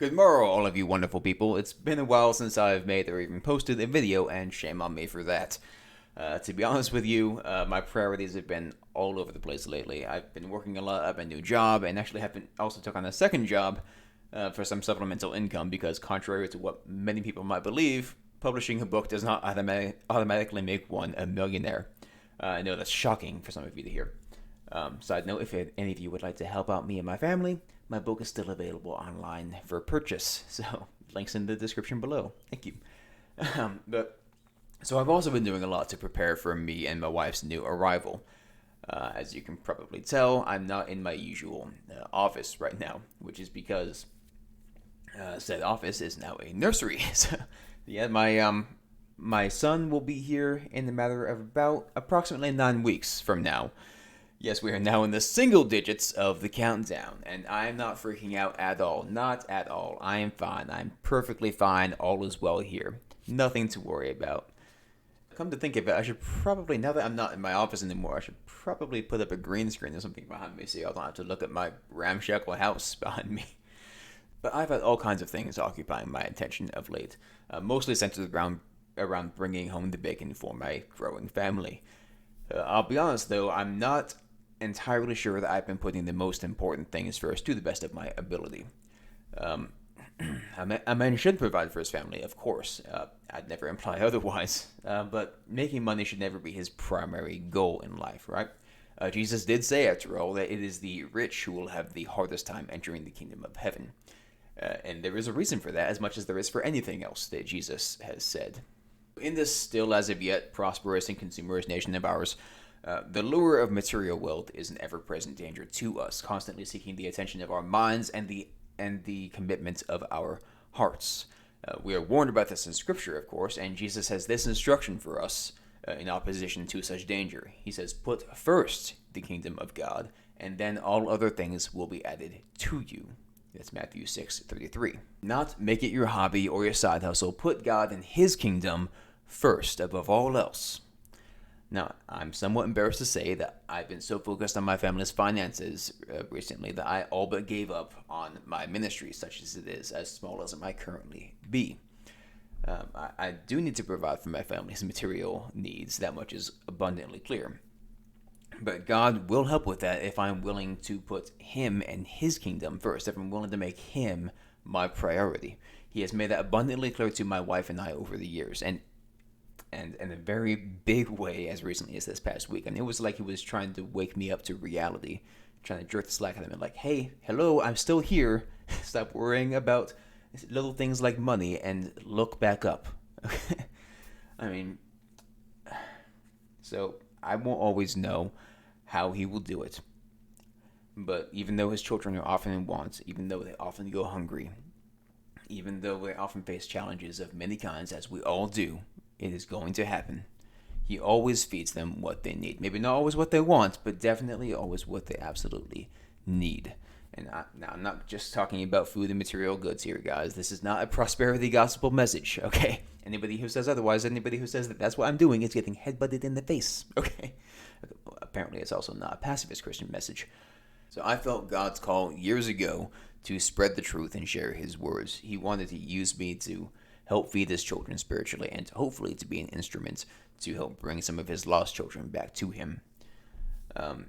Good morrow, all of you wonderful people. It's been a while since I've made or even posted a video, and shame on me for that. To be honest with you, my priorities have been all over the place lately. I've been working a lot, I've a new job, and actually have been also took on a second job for some supplemental income because, contrary to what many people might believe, publishing a book does not automatically make one a millionaire. I know that's shocking for some of you to hear. Side note, if any of you would like to help out me and my family, my book is still available online for purchase. So, links in the description below. Thank you. But so I've also been doing a lot to prepare for me and my wife's new arrival. As you can probably tell, I'm not in my usual office right now, which is because said office is now a nursery. So, yeah, my son will be here in a matter of about approximately 9 weeks from now. Yes, we are now in the single digits of the countdown, and I'm not freaking out at all. Not at all. I am fine. I'm perfectly fine. All is well here. Nothing to worry about. Come to think of it, I should probably, now that I'm not in my office anymore, I should probably put up a green screen or something behind me so I don't have to look at my ramshackle house behind me. But I've had all kinds of things occupying my attention of late, mostly centered around bringing home the bacon for my growing family. I'll be honest though, I'm not entirely sure that I've been putting the most important things first to the best of my ability. Um, a man should provide for his family, of course. I'd never imply otherwise. But making money should never be his primary goal in life, right? Jesus did say, after all, that it is the rich who will have the hardest time entering the kingdom of heaven. And there is a reason for that, as much as there is for anything else that Jesus has said. In this still as of yet prosperous and consumerist nation of ours, the lure of material wealth is an ever-present danger to us, constantly seeking the attention of our minds and the commitment of our hearts. We are warned about this in Scripture, of course, and Jesus has this instruction for us in opposition to such danger. He says, "Put first the kingdom of God, and then all other things will be added to you." That's Matthew 6:33. Not make it your hobby or your side hustle. Put God and His kingdom first above all else. Now, I'm somewhat embarrassed to say that I've been so focused on my family's finances recently that I all but gave up on my ministry, such as it is, as small as it might currently be. I do need to provide for my family's material needs, that much is abundantly clear. But God will help with that if I'm willing to put Him and His kingdom first, if I'm willing to make Him my priority. He has made that abundantly clear to my wife and I over the years, and in a very big way as recently as this past week. And it was like he was trying to wake me up to reality, trying to jerk the slack out of me, like, hey, hello, I'm still here. Stop worrying about little things like money and look back up. I mean, so I won't always know how he will do it. But even though his children are often in want, even though they often go hungry, even though they often face challenges of many kinds, as we all do, it is going to happen. He always feeds them what they need. Maybe not always what they want, but definitely always what they absolutely need. And now I'm not just talking about food and material goods here, guys. This is not a prosperity gospel message, okay? Anybody who says otherwise, anybody who says that that's what I'm doing is getting headbutted in the face, okay? Apparently it's also not a pacifist Christian message. So I felt God's call years ago to spread the truth and share His words. He wanted to use me to help feed His children spiritually and hopefully to be an instrument to help bring some of His lost children back to Him.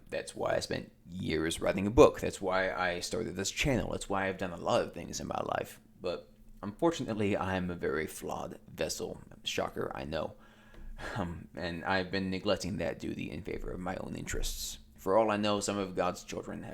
That's why I spent years writing a book. That's why I started this channel. That's why I've done a lot of things in my life. But unfortunately, I am a very flawed vessel. Shocker, I know. And I've been neglecting that duty in favor of my own interests. For all I know, some of God's children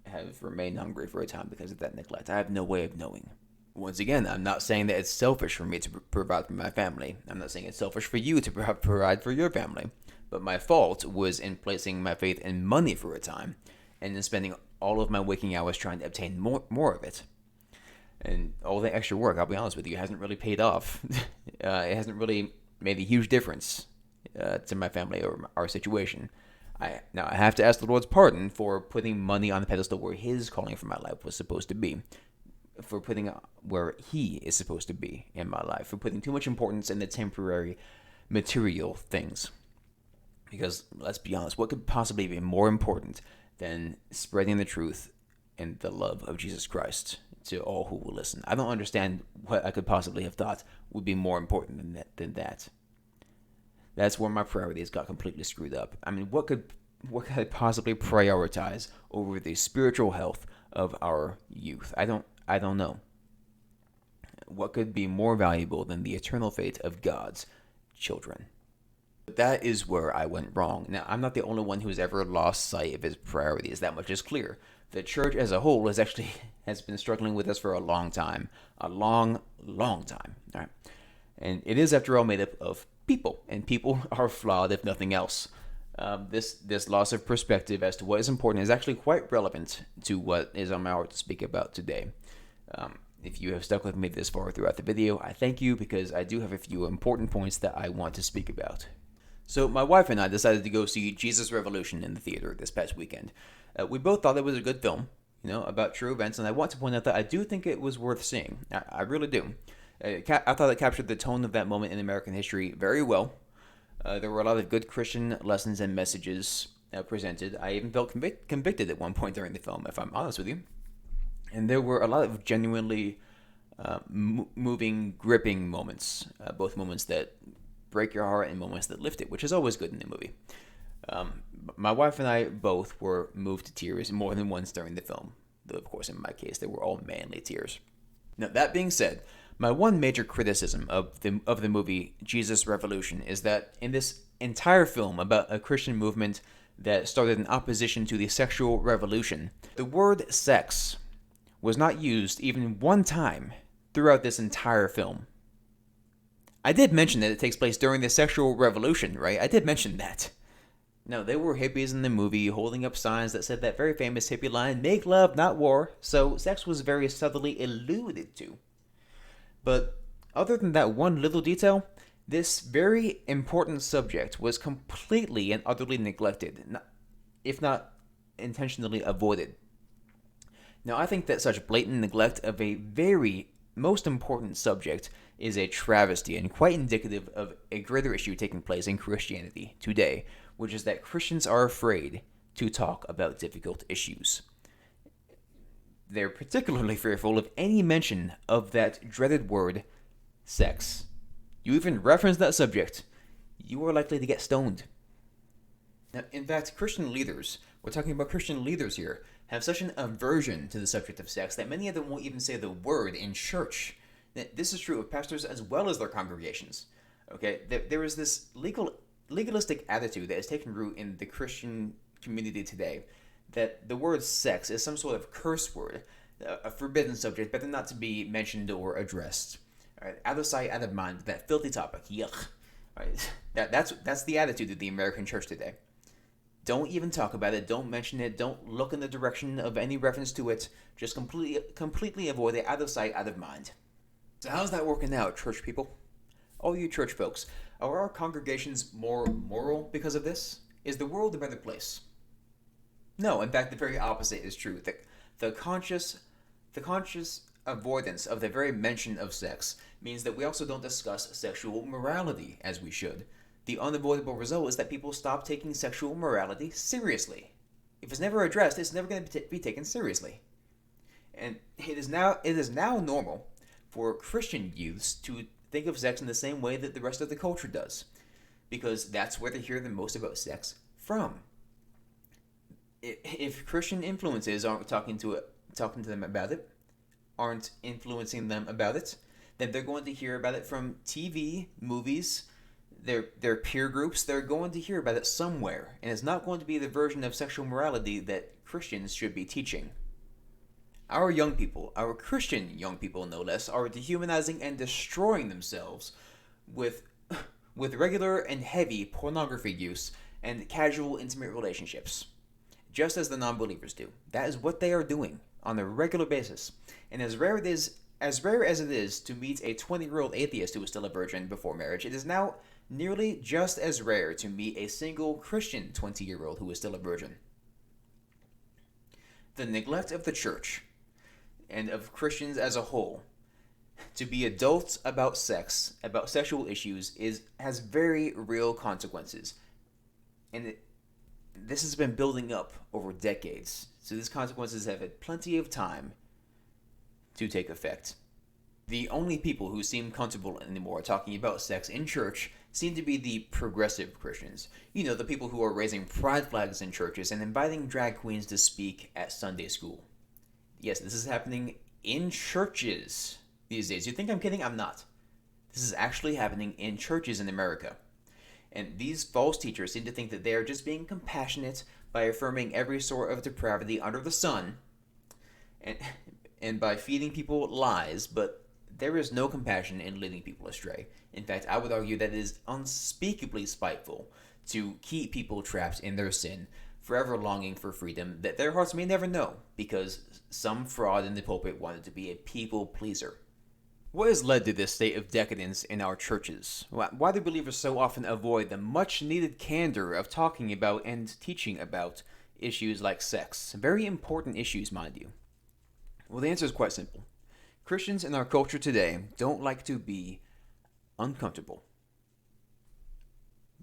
have remained hungry for a time because of that neglect. I have no way of knowing. Once again, I'm not saying that it's selfish for me to provide for my family. I'm not saying it's selfish for you to provide for your family. But my fault was in placing my faith in money for a time, and in spending all of my waking hours trying to obtain more of it. And all the extra work, I'll be honest with you, hasn't really paid off. It hasn't really made a huge difference to my family or our situation. I have to ask the Lord's pardon for putting money on the pedestal where His calling for my life was supposed to be, for putting where He is supposed to be in my life, for putting too much importance in the temporary material things. Because let's be honest, what could possibly be more important than spreading the truth and the love of Jesus Christ to all who will listen. I don't understand what I could possibly have thought would be more important than that. That's where my priorities got completely screwed up. I mean, what could I possibly prioritize over the spiritual health of our youth? I don't know. What could be more valuable than the eternal fate of God's children? But that is where I went wrong. Now, I'm not the only one who's ever lost sight of his priorities. That much is clear. The church as a whole has been struggling with this for a long time. A long, long time. All right. And it is, after all, made up of people. And people are flawed, if nothing else. This loss of perspective as to what is important is actually quite relevant to what is on my heart to speak about today. If you have stuck with me this far throughout the video, I thank you, because I do have a few important points that I want to speak about. So my wife and I decided to go see Jesus Revolution in the theater this past weekend. We both thought it was a good film, about true events, and I want to point out that I do think it was worth seeing. I really do. I thought it captured the tone of that moment in American history very well. There were a lot of good Christian lessons and messages presented. I even felt convicted at one point during the film, if I'm honest with you. And there were a lot of genuinely moving, gripping moments, both moments that break your heart and moments that lift it, which is always good in a movie. My wife and I both were moved to tears more than once during the film. Though, of course, in my case, they were all manly tears. Now, that being said, my one major criticism of the movie Jesus Revolution is that in this entire film about a Christian movement that started in opposition to the sexual revolution, the word sex was not used even one time throughout this entire film. I did mention that it takes place during the sexual revolution, right? I did mention that. No, there were hippies in the movie holding up signs that said that very famous hippie line, "Make love, not war," so sex was very subtly alluded to. But other than that one little detail, this very important subject was completely and utterly neglected, if not intentionally avoided. Now, I think that such blatant neglect of a very most important subject is a travesty and quite indicative of a greater issue taking place in Christianity today, which is that Christians are afraid to talk about difficult issues. They're particularly fearful of any mention of that dreaded word, sex. You even reference that subject, you are likely to get stoned. Now, in fact, Christian leaders, we're talking about Christian leaders here, have such an aversion to the subject of sex that many of them won't even say the word in church. This is true of pastors as well as their congregations. Okay, there is this legalistic attitude that has taken root in the Christian community today, that the word sex is some sort of curse word, a forbidden subject, better not to be mentioned or addressed. All right, out of sight, out of mind, that filthy topic. Yuck. All right, that's the attitude of the American church today. Don't even talk about it. Don't mention it. Don't look in the direction of any reference to it. Just completely avoid it, out of sight, out of mind. So how's that working out, church people? All you church folks, are our congregations more moral because of this? Is the world a better place? No, in fact, the very opposite is true. The conscious avoidance of the very mention of sex means that we also don't discuss sexual morality as we should. The unavoidable result is that people stop taking sexual morality seriously. If it's never addressed, it's never going to be taken seriously. And it is now normal for Christian youths to think of sex in the same way that the rest of the culture does, because that's where they hear the most about sex from. If Christian influences aren't talking to them about it, aren't influencing them about it, then they're going to hear about it from TV, movies, their peer groups. They're going to hear about it somewhere, and it's not going to be the version of sexual morality that Christians should be teaching. Our young people, our Christian young people no less, are dehumanizing and destroying themselves with regular and heavy pornography use and casual intimate relationships, just as the non-believers do. That is what they are doing on a regular basis. And as rare as it is to meet a 20-year-old atheist who is still a virgin before marriage, it is now nearly just as rare to meet a single Christian 20-year-old who is still a virgin. The neglect of the church and of Christians as a whole to be adults about sex, about sexual issues, has very real consequences. And this has been building up over decades. So these consequences have had plenty of time to take effect. The only people who seem comfortable anymore talking about sex in church seem to be the progressive Christians. You know, the people who are raising pride flags in churches and inviting drag queens to speak at Sunday school. Yes, this is happening in churches these days. You think I'm kidding? I'm not. This is actually happening in churches in America. And these false teachers seem to think that they are just being compassionate by affirming every sort of depravity under the sun and by feeding people lies, but there is no compassion in leading people astray. In fact, I would argue that it is unspeakably spiteful to keep people trapped in their sin, forever longing for freedom that their hearts may never know, because some fraud in the pulpit wanted to be a people pleaser. What has led to this state of decadence in our churches? Why do believers so often avoid the much-needed candor of talking about and teaching about issues like sex? Very important issues, mind you. Well, the answer is quite simple. Christians in our culture today don't like to be uncomfortable.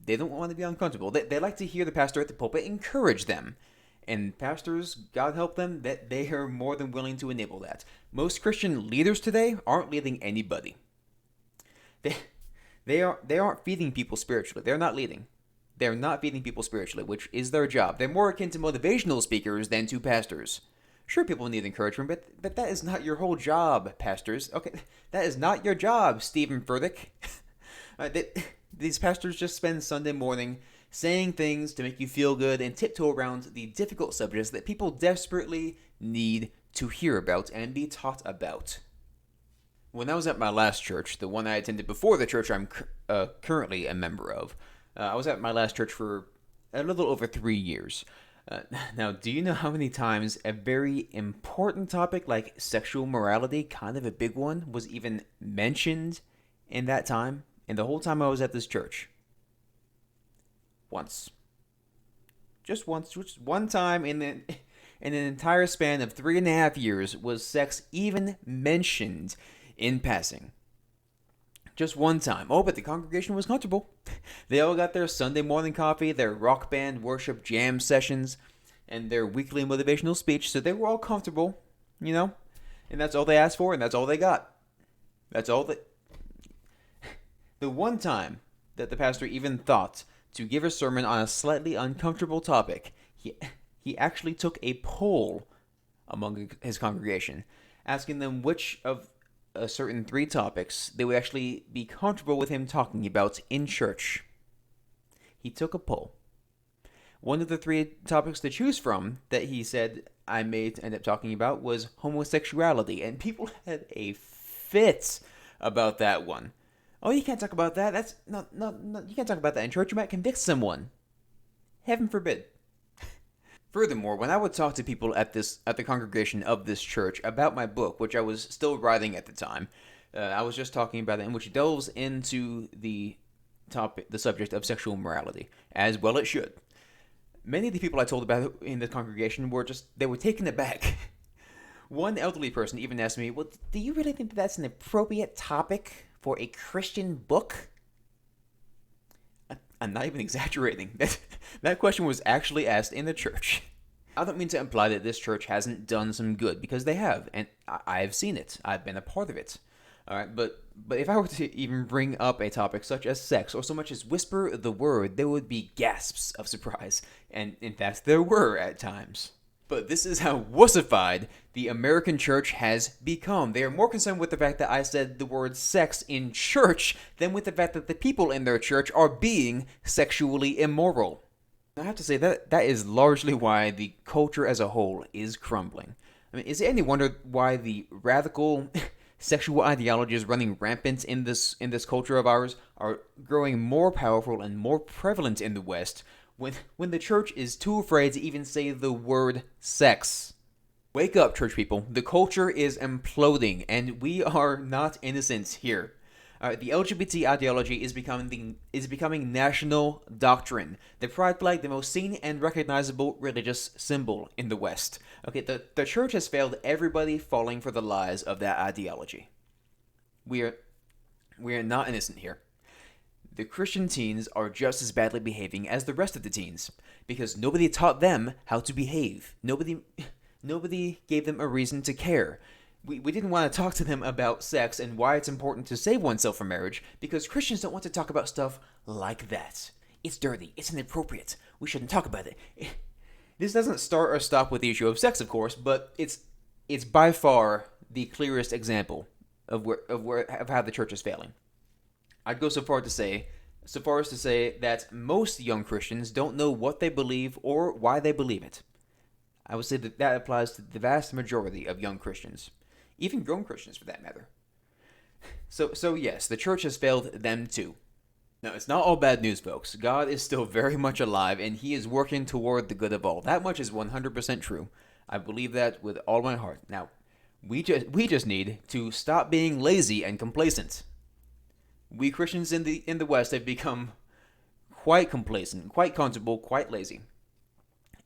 They don't want to be uncomfortable. They like to hear the pastor at the pulpit encourage them. And pastors, God help them, that they are more than willing to enable that. Most Christian leaders today aren't leading anybody. They aren't feeding people spiritually. They're not leading. They're not feeding people spiritually, which is their job. They're more akin to motivational speakers than to pastors. Sure, people need encouragement, but that is not your whole job, pastors. Okay, that is not your job, Stephen Furtick. These pastors just spend Sunday morning saying things to make you feel good and tiptoe around the difficult subjects that people desperately need to hear about and be taught about. When I was at my last church, the one I attended before the church I'm currently a member of, I was at my last church for a little over 3 years. Now, do you know how many times a very important topic like sexual morality, kind of a big one, was even mentioned in that time? And the whole time I was at this church? Once. Just once. Just one time in an entire span of 3.5 years was sex even mentioned in passing. Just one time. Oh, but the congregation was comfortable. They all got their Sunday morning coffee, their rock band worship jam sessions, and their weekly motivational speech, so they were all comfortable, you know? And that's all they asked for, and that's all they got. That's all that... The one time that the pastor even thought to give a sermon on a slightly uncomfortable topic, he actually took a poll among his congregation, asking them which of a certain 3 topics they would actually be comfortable with him talking about in church. He took a poll. One of the 3 topics to choose from that he said I may end up talking about was homosexuality, and people had a fit about that one. Oh, you can't talk about that. That's not, you can't talk about that in church. You might convict someone. Heaven forbid. Furthermore, when I would talk to people at the congregation of this church about my book, which I was still writing at the time, I was just talking about it, in which delves into the subject of sexual morality, as well it should. Many of the people I told about it in the congregation were taken aback. One elderly person even asked me, "Well, do you really think that that's an appropriate topic for a Christian book?" I'm not even exaggerating. That question was actually asked in the church. I don't mean to imply that this church hasn't done some good, because they have, and I've seen it. I've been a part of it. All right, but if I were to even bring up a topic such as sex, or so much as whisper the word, there would be gasps of surprise, and in fact there were at times. But this is how wussified the American church has become. They are more concerned with the fact that I said the word sex in church than with the fact that the people in their church are being sexually immoral. I have to say that is largely why the culture as a whole is crumbling. I mean, is it any wonder why the radical sexual ideologies running rampant in this culture of ours are growing more powerful and more prevalent in the West, when the church is too afraid to even say the word sex? Wake up, church people. The culture is imploding, and we are not innocent here. The LGBT ideology is becoming national doctrine. The pride flag, the most seen and recognizable religious symbol in the West. Okay, the church has failed everybody falling for the lies of that ideology. We are not innocent here. The Christian teens are just as badly behaving as the rest of the teens, because nobody taught them how to behave. Nobody gave them a reason to care. we didn't want to talk to them about sex and why it's important to save oneself from marriage, because Christians don't want to talk about stuff like that. It's dirty. It's inappropriate. We shouldn't talk about it. This doesn't start or stop with the issue of sex, of course, but it's by far the clearest example of how the church is failing. I'd go so far as to say that most young Christians don't know what they believe or why they believe it. I would say that applies to the vast majority of young Christians, even grown Christians for that matter. So yes, the church has failed them too. Now, it's not all bad news, folks. God is still very much alive, and He is working toward the good of all. That much is 100% true. I believe that with all my heart. Now, we just need to stop being lazy and complacent. We Christians in the West have become quite complacent, quite comfortable, quite lazy.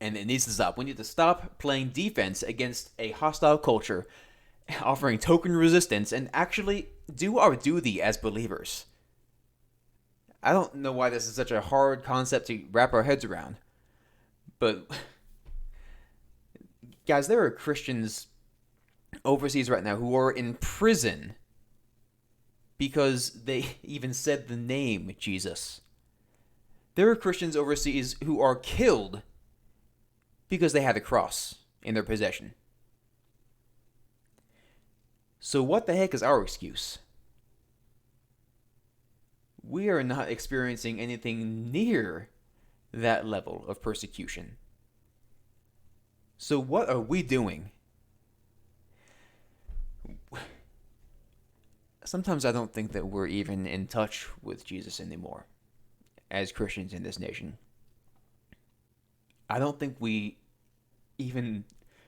And it needs to stop. We need to stop playing defense against a hostile culture, offering token resistance, and actually do our duty as believers. I don't know why this is such a hard concept to wrap our heads around. But, guys, there are Christians overseas right now who are in prison because they even said the name Jesus. There are Christians overseas who are killed because they had a cross in their possession. So what the heck is our excuse? We are not experiencing anything near that level of persecution. So what are we doing? Sometimes I don't think that we're even in touch with Jesus anymore as Christians in this nation. I don't think we even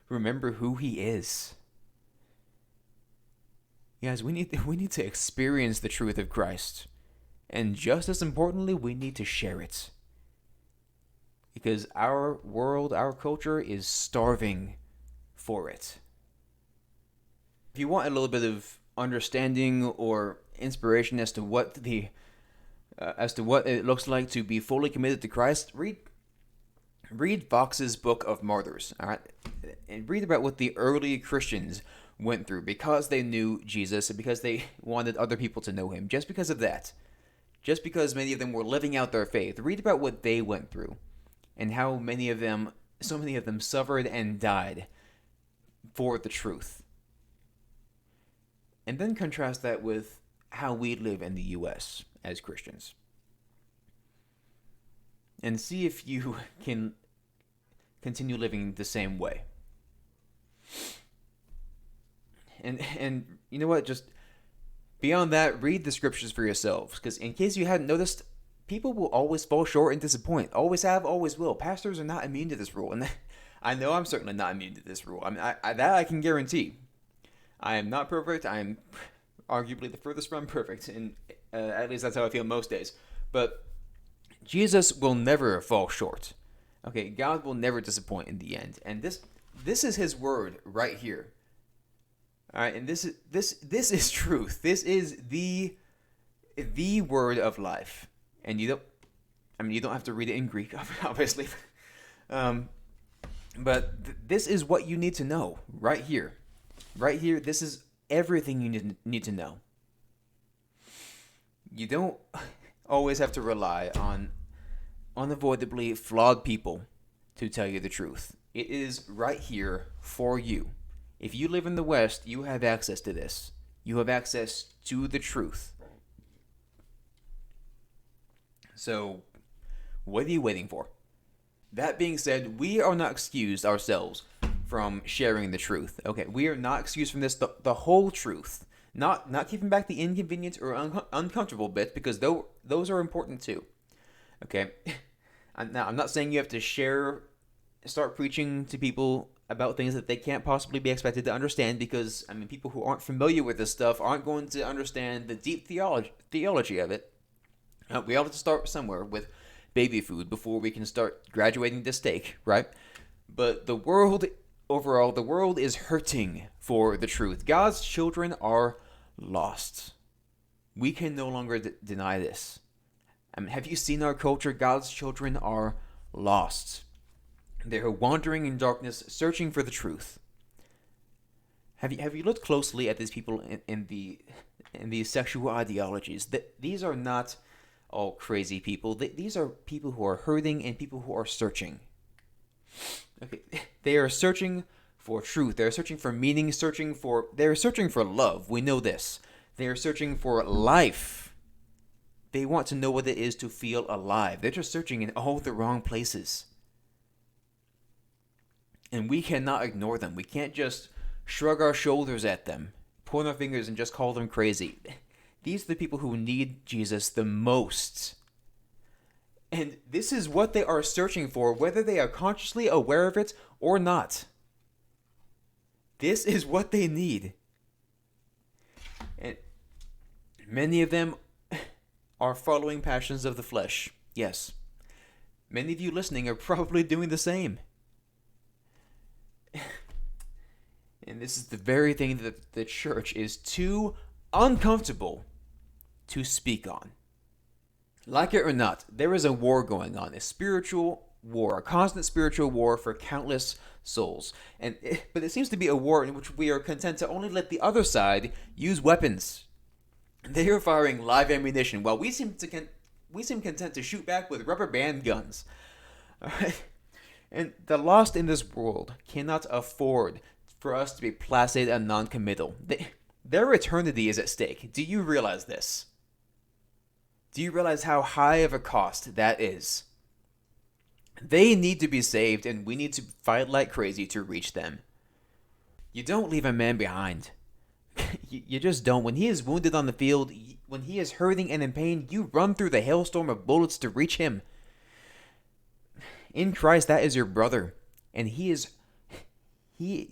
remember who He is. Guys, we need to experience the truth of Christ. And just as importantly, we need to share it. Because our world, our culture is starving for it. If you want a little bit of understanding or inspiration as to what it looks like to be fully committed to Christ, read Fox's Book of Martyrs, all right? And read about what the early Christians went through because they knew Jesus and because they wanted other people to know Him. Just because of that. Just because many of them were living out their faith. Read about what they went through and how so many of them suffered and died for the truth. And then contrast that with how we live in the U.S. as Christians. And see if you can continue living the same way. And you know what? Just beyond that, read the scriptures for yourselves. Because in case you hadn't noticed, people will always fall short and disappoint. Always have, always will. Pastors are not immune to this rule. And I know I'm certainly not immune to this rule. I mean, that I can guarantee. I am not perfect. I am arguably the furthest from perfect. And at least that's how I feel most days. But Jesus will never fall short. Okay, God will never disappoint in the end. And this is His word right here. All right, and this is truth. This is the word of life. And you don't have to read it in Greek, obviously. But this is what you need to know right here. Right here, this is everything you need to know. You don't always have to rely on unavoidably flawed people to tell you the truth. It is right here for you. If you live in the West, you have access to this. You have access to the truth. So, what are you waiting for? That being said, we are not excused ourselves from sharing the truth. Okay, we are not excused from this, the whole truth. Not keeping back the inconvenient or uncomfortable bits, because those are important too. Okay, now I'm not saying you have to start preaching to people about things that they can't possibly be expected to understand, because, I mean, people who aren't familiar with this stuff aren't going to understand the deep theology of it. We all have to start somewhere with baby food before we can start graduating to steak, right? But the world is hurting for the truth. God's children are lost. We can no longer deny this. I mean, have you seen our culture? God's children are lost. They are wandering in darkness, searching for the truth. Have you looked closely at these people in these sexual ideologies? These are not all crazy people. These are people who are hurting and people who are searching. Okay, they are searching for truth. They're searching for meaning. They're searching for love. We know this. They are searching for life. They want to know what it is to feel alive. They're just searching in all the wrong places. And we cannot ignore them. We can't just shrug our shoulders at them, point our fingers, and just call them crazy. These are the people who need Jesus the most. And this is what they are searching for, whether they are consciously aware of it or not. This is what they need. And many of them are following passions of the flesh. Yes. Many of you listening are probably doing the same. And this is the very thing that the church is too uncomfortable to speak on. Like it or not, there is a war going on, a spiritual war, a constant spiritual war for countless souls. But it seems to be a war in which we are content to only let the other side use weapons. They are firing live ammunition, while we seem content to shoot back with rubber band guns. All right? And the lost in this world cannot afford for us to be placid and non-committal. Their eternity is at stake. Do you realize this? Do you realize how high of a cost that is? They need to be saved, and we need to fight like crazy to reach them. You don't leave a man behind. You just don't. When he is wounded on the field, when he is hurting and in pain, you run through the hailstorm of bullets to reach him. In Christ, that is your brother, and he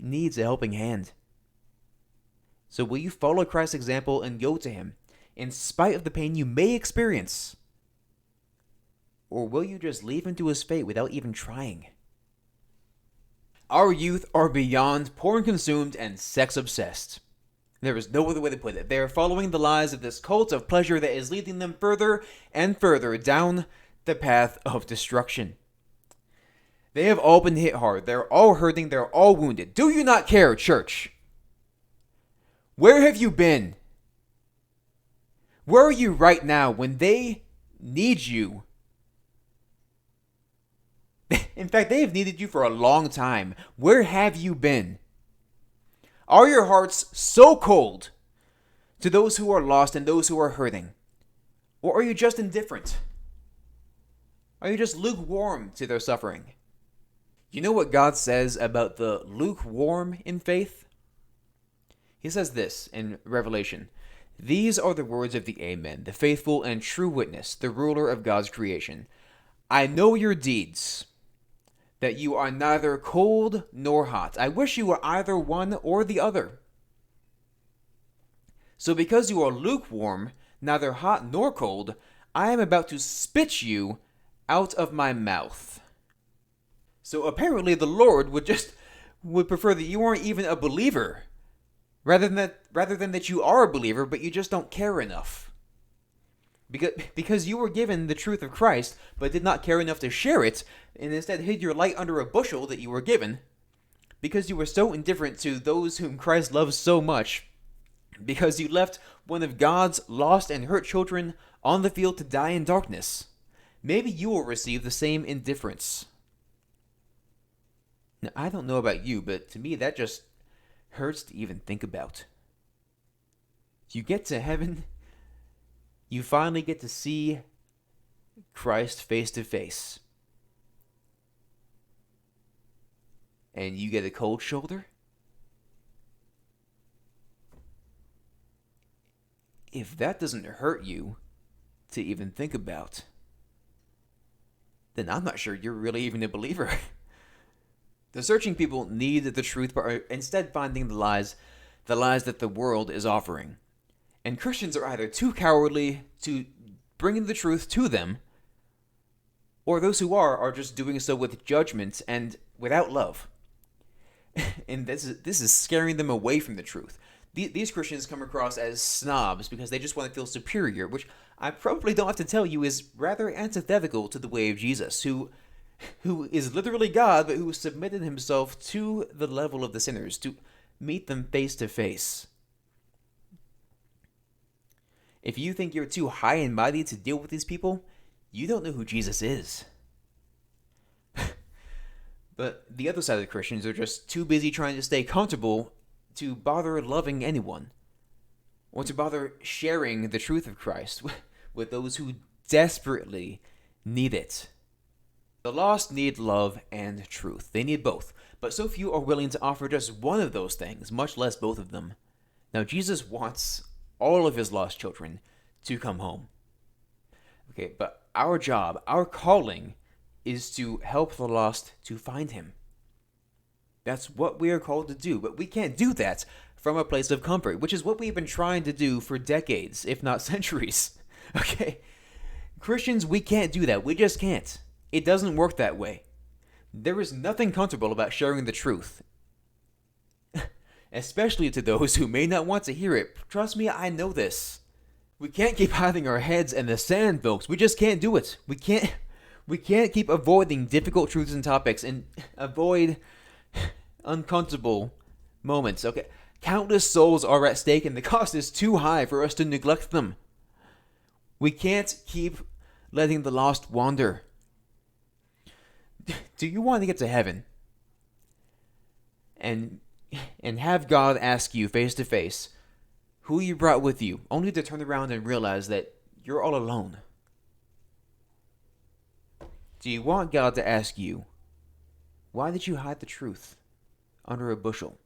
needs a helping hand. So will you follow Christ's example and go to him, in spite of the pain you may experience? Or will you just leave him to his fate without even trying? Our youth are beyond porn consumed and sex obsessed. There is no other way to put it. They are following the lies of this cult of pleasure that is leading them further and further down the path of destruction. They have all been hit hard. They're all hurting. They're all wounded. Do you not care, church? Where have you been? Where are you right now when they need you? In fact, they have needed you for a long time. Where have you been? Are your hearts so cold to those who are lost and those who are hurting? Or are you just indifferent? Are you just lukewarm to their suffering? You know what God says about the lukewarm in faith? He says this in Revelation. These are the words of the Amen, the faithful and true witness, the ruler of God's creation. I know your deeds, that you are neither cold nor hot. I wish you were either one or the other. So because you are lukewarm, neither hot nor cold, I am about to spit you out of my mouth. So apparently the Lord would prefer that you weren't even a believer, rather than that you are a believer, but you just don't care enough. Because you were given the truth of Christ, but did not care enough to share it, and instead hid your light under a bushel that you were given, because you were so indifferent to those whom Christ loves so much, because you left one of God's lost and hurt children on the field to die in darkness. Maybe you will receive the same indifference. Now, I don't know about you, but to me that just hurts to even think about. You get to heaven, you finally get to see Christ face to face, and you get a cold shoulder? If that doesn't hurt you to even think about, then I'm not sure you're really even a believer. The searching people need the truth, but are instead finding the lies that the world is offering. And Christians are either too cowardly to bring the truth to them, or those who are just doing so with judgment and without love. And this is scaring them away from the truth. These Christians come across as snobs because they just want to feel superior, which I probably don't have to tell you is rather antithetical to the way of Jesus, who is literally God, but who submitted himself to the level of the sinners, to meet them face to face. If you think you're too high and mighty to deal with these people, you don't know who Jesus is. But the other side of the Christians are just too busy trying to stay comfortable to bother loving anyone, or to bother sharing the truth of Christ with those who desperately need it. The lost need love and truth. They need both, but so few are willing to offer just one of those things, much less both of them. Now, Jesus wants all of his lost children to come home. Okay, but our job, our calling, is to help the lost to find him. That's what we are called to do, but we can't do that from a place of comfort, which is what we've been trying to do for decades, if not centuries. Okay? Christians, we can't do that. We just can't. It doesn't work that way. There is nothing comfortable about sharing the truth, especially to those who may not want to hear it. Trust me, I know this. We can't keep hiding our heads in the sand, folks. We just can't do it. We can't keep avoiding difficult truths and topics and avoid uncomfortable moments. Okay, countless souls are at stake and the cost is too high for us to neglect them. We can't keep letting the lost wander. Do you want to get to heaven and have God ask you face to face who you brought with you, only to turn around and realize that you're all alone? Do you want God to ask you, why did you hide the truth under a bushel?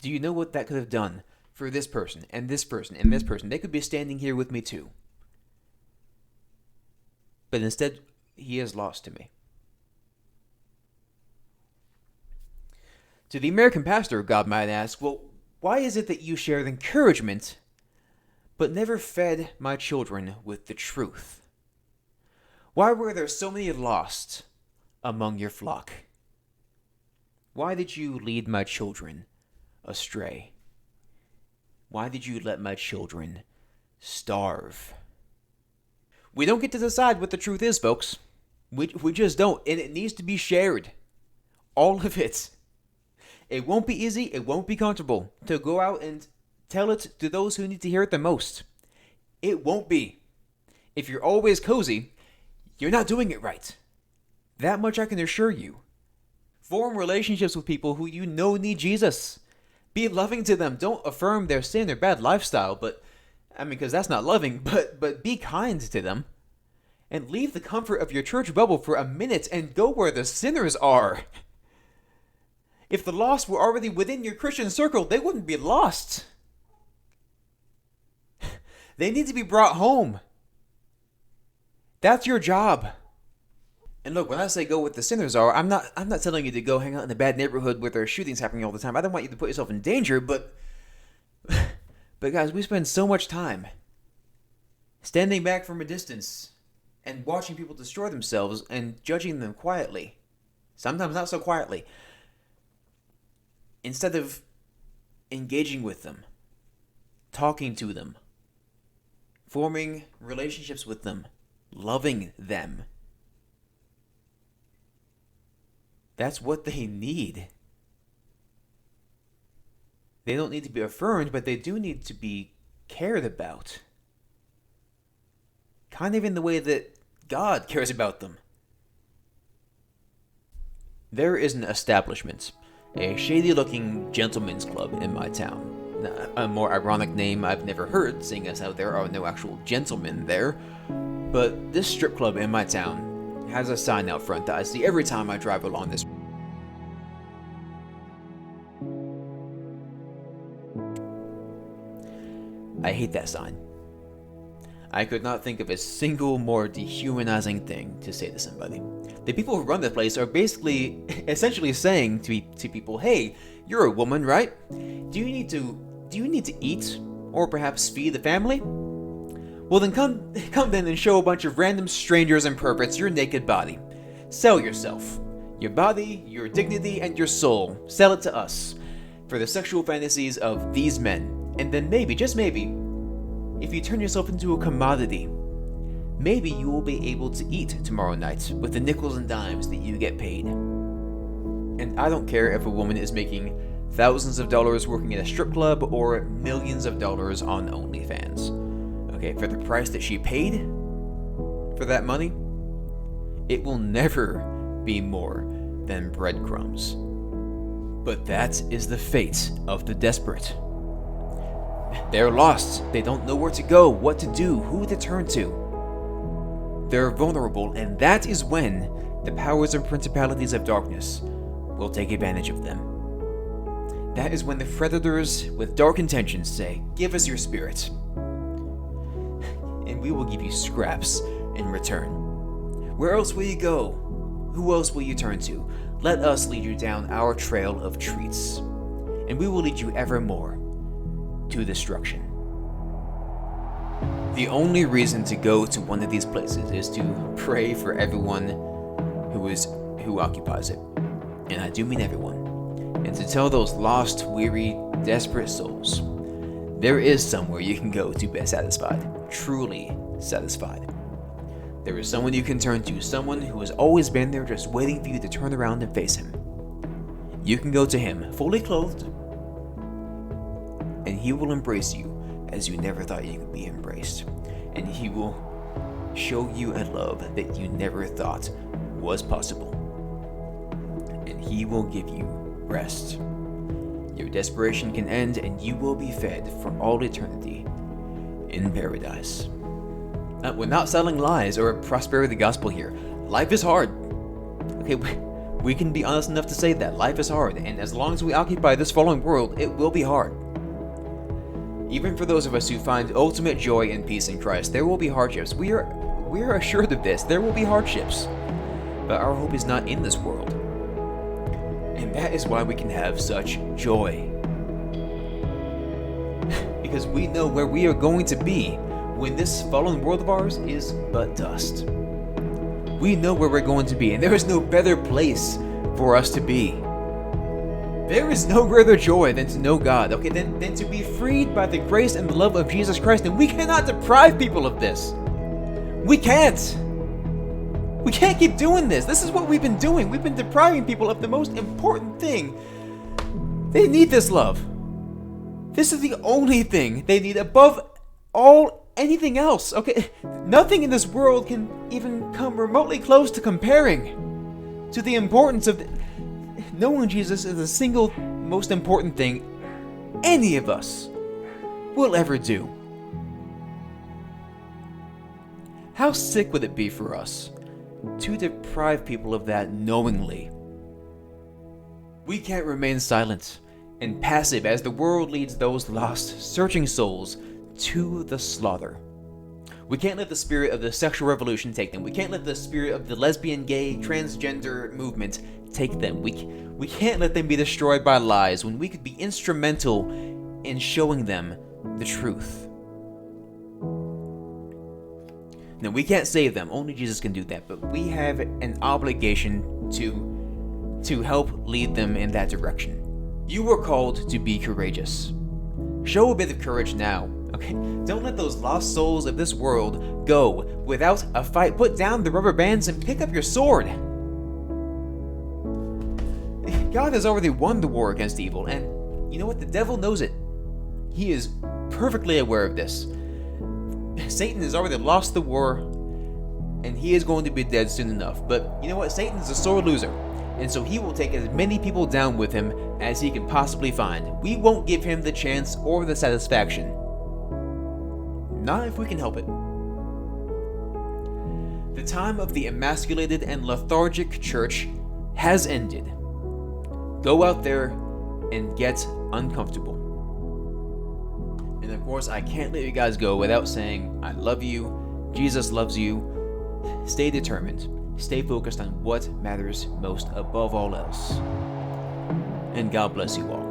Do you know what that could have done for this person and this person and this person? They could be standing here with me too. But instead, he is lost to me. To the American pastor, God might ask, well, why is it that you shared encouragement, but never fed my children with the truth? Why were there so many lost among your flock? Why did you lead my children astray? Why did you let my children starve? We don't get to decide what the truth is, folks. We just don't, and it needs to be shared. All of it. It won't be easy, it won't be comfortable to go out and tell it to those who need to hear it the most. It won't be. If you're always cozy, you're not doing it right. That much I can assure you. Form relationships with people who you know need Jesus. Be loving to them. Don't affirm their sin or bad lifestyle, because that's not loving, but be kind to them. And leave the comfort of your church bubble for a minute and go where the sinners are. If the lost were already within your Christian circle, they wouldn't be lost. They need to be brought home. That's your job. And look, when I say go where the sinners are, I'm not telling you to go hang out in a bad neighborhood where there are shootings happening all the time. I don't want you to put yourself in danger, but guys, we spend so much time standing back from a distance and watching people destroy themselves and judging them quietly. Sometimes not so quietly. Instead of engaging with them, talking to them, forming relationships with them, loving them. That's what they need. They don't need to be affirmed, but they do need to be cared about. Kind of in the way that God cares about them. There is an establishment, a shady-looking gentleman's club in my town. A more ironic name I've never heard, seeing as how there are no actual gentlemen there. But this strip club in my town has a sign out front that I see every time I drive along this. I hate that sign. I could not think of a single more dehumanizing thing to say to somebody. The people who run the place are essentially saying to people, hey, you're a woman, right? Do you need to eat or perhaps feed the family? Well then come then and show a bunch of random strangers and perverts your naked body. Sell yourself. Your body, your dignity, and your soul. Sell it to us for the sexual fantasies of these men. And then maybe, just maybe, if you turn yourself into a commodity, maybe you will be able to eat tomorrow night with the nickels and dimes that you get paid. And I don't care if a woman is making thousands of dollars working at a strip club or millions of dollars on OnlyFans. Okay, for the price that she paid for that money, it will never be more than breadcrumbs. But that is the fate of the desperate. They're lost. They don't know where to go, what to do, who to turn to. They're vulnerable, and that is when the powers and principalities of darkness will take advantage of them. That is when the predators with dark intentions say, "Give us your spirit, and we will give you scraps in return. Where else will you go? Who else will you turn to? Let us lead you down our trail of treats, and we will lead you evermore to destruction." The only reason to go to one of these places is to pray for everyone who occupies it. And I do mean everyone. And to tell those lost, weary, desperate souls, there is somewhere you can go to be satisfied, truly satisfied. There is someone you can turn to, someone who has always been there just waiting for you to turn around and face him. You can go to him, fully clothed, and he will embrace you as you never thought you could be embraced. And he will show you a love that you never thought was possible. And he will give you rest. Your desperation can end, and you will be fed for all eternity in paradise. We're not selling lies or a prosperity gospel here. Life is hard. Okay, we can be honest enough to say that. Life is hard, and as long as we occupy this fallen world, it will be hard. Even for those of us who find ultimate joy and peace in Christ, there will be hardships. We are assured of this. There will be hardships. But our hope is not in this world. And that is why we can have such joy. Because we know where we are going to be when this fallen world of ours is but dust. We know where we're going to be, and there is no better place for us to be. There is no greater joy than to know God, okay, than to be freed by the grace and the love of Jesus Christ, and we cannot deprive people of this. We can't. We can't keep doing this. This is what we've been doing. We've been depriving people of the most important thing. They need this love. This is the only thing they need above anything else, okay? Nothing in this world can even come remotely close to comparing to the importance of knowing Jesus is the single most important thing any of us will ever do. How sick would it be for us to deprive people of that knowingly? We can't remain silent and passive as the world leads those lost, searching souls to the slaughter. We can't let the spirit of the sexual revolution take them. We can't let the spirit of the lesbian, gay, transgender movement take them. We can't let them be destroyed by lies when we could be instrumental in showing them the truth. Now, we can't save them. Only Jesus can do that. But we have an obligation to help lead them in that direction. You were called to be courageous. Show a bit of courage now. Okay, don't let those lost souls of this world go without a fight. Put down the rubber bands and pick up your sword. God has already won the war against evil, and you know what? The devil knows it. He is perfectly aware of this. Satan has already lost the war, and he is going to be dead soon enough. But you know what? Satan is a sore loser, and so he will take as many people down with him as he can possibly find. We won't give him the chance or the satisfaction. Not if we can help it. The time of the emasculated and lethargic church has ended. Go out there and get uncomfortable. And of course, I can't let you guys go without saying, I love you, Jesus loves you. Stay determined. Stay focused on what matters most above all else. And God bless you all.